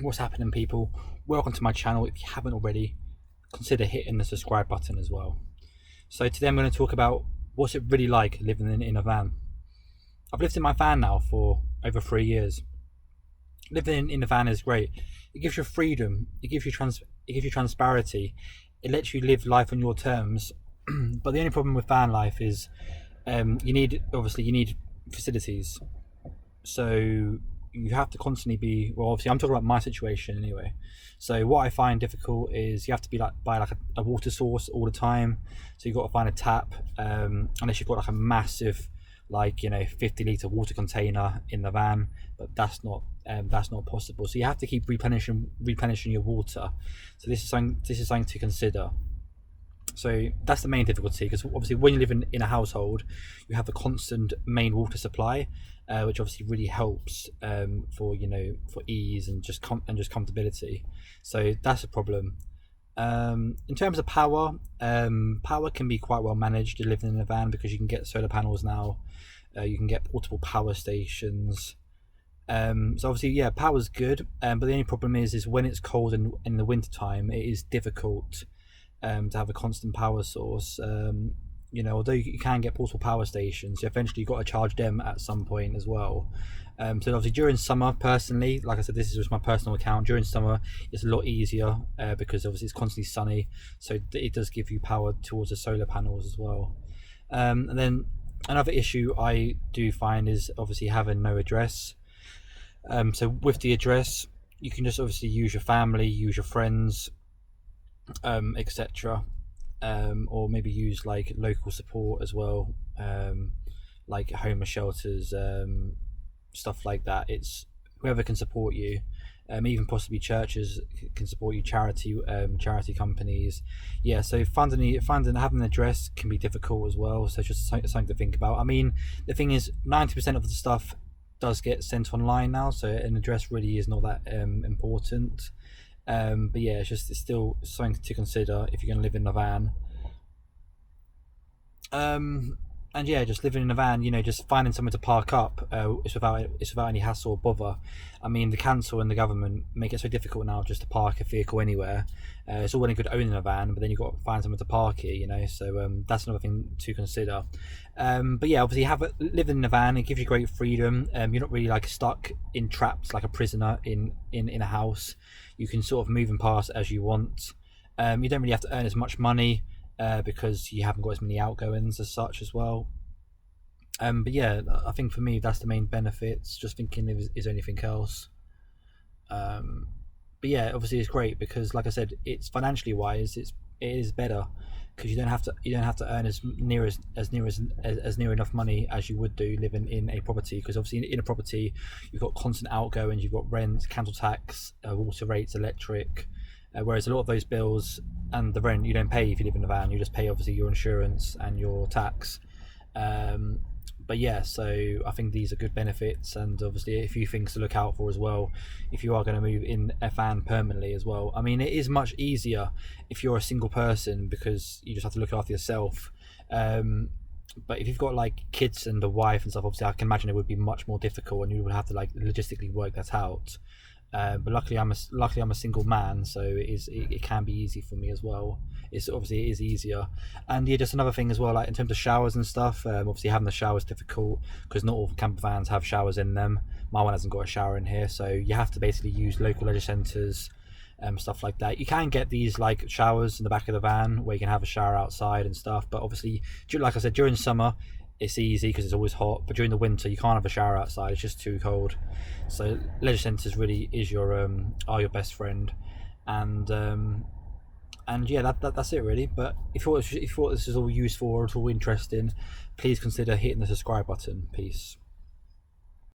What's happening, people? Welcome to my channel. If you haven't already, consider hitting the subscribe button as well. So today I'm going to talk about what's it really like living in a van. I've lived in my van now for over 3 years. Living in a van is great. It gives you freedom. It gives you transparency. It lets you live life on your terms. But the only problem with van life is you need facilities. So you have to constantly be, well, obviously I'm talking about my situation anyway. So what I find difficult is you have to be like by like a water source all the time. So you've got to find a tap, unless you've got like a massive, like, 50-litre water container in the van, but that's not possible. So you have to keep replenishing your water. So this is something to consider. So that's the main difficulty, because obviously when you live in a household, you have a constant main water supply, which obviously really helps, for ease and just comfortability. So that's a problem. In terms of power, power can be quite well managed living in a van, because you can get solar panels now. You can get portable power stations. So obviously, yeah, power's good, but the only problem is when it's cold and in the winter time, it is difficult to have a constant power source. Although you can get portable power stations, eventually you've got to charge them at some point as well. So obviously during summer, personally, like I said, this is just my personal account. During summer, it's a lot easier, because obviously it's constantly sunny, so it does give you power towards the solar panels as well. And then another issue I do find is obviously having no address. So with the address, you can just obviously use your family, use your friends, etc. Or maybe use like local support as well, like homeless shelters, stuff like that. It's whoever can support you. Even possibly churches can support you, charity companies. Yeah, so finding having an address can be difficult as well. So it's just something to think about. I mean, the thing is, 90% of the stuff does get sent online now, so an address really is not that important. But yeah, it's still something to consider if you're going to live in a van. And yeah, just living in a van, just finding somewhere to park up, it's without any hassle or bother. I mean, the council and the government make it so difficult now just to park a vehicle anywhere. It's all well and good owning a van, but then you've got to find somewhere to park it. So that's another thing to consider. But yeah, obviously, living in a van, it gives you great freedom. You're not really like stuck in traps like a prisoner in a house. You can sort of move and pass as you want. You don't really have to earn as much money, because you haven't got as many outgoings as such as well. But yeah, I think for me that's the main benefits. Just thinking if is anything else. But yeah, obviously it's great because, like I said, it's financially wise, it is better, because you don't have to earn as near enough money as you would do living in a property. Because obviously in a property, you've got constant outgoings, you've got rent, council tax, water rates, electric. Whereas a lot of those bills and the rent you don't pay if you live in a van. You just pay obviously your insurance and your tax. But yeah, so I think these are good benefits, and obviously a few things to look out for as well if you are going to move in a van permanently as well. I mean, it is much easier if you're a single person, because you just have to look after yourself. But if you've got like kids and a wife and stuff, obviously I can imagine it would be much more difficult, and you would have to like logistically work that out. But luckily I'm a single man, so it can be easy for me as well. It is easier. And yeah, just another thing as well, like in terms of showers and stuff. Obviously having the shower is difficult because not all camper vans have showers in them. My one hasn't got a shower in here, so you have to basically use local leisure centres, stuff like that. You can get these like showers in the back of the van where you can have a shower outside and stuff, but obviously, like I said, during summer it's easy because it's always hot, but during the winter you can't have a shower outside, it's just too cold. So leisure centres really is are your best friend. And yeah, that's it really. But if you thought this was all useful or at all interesting, please consider hitting the subscribe button. Peace.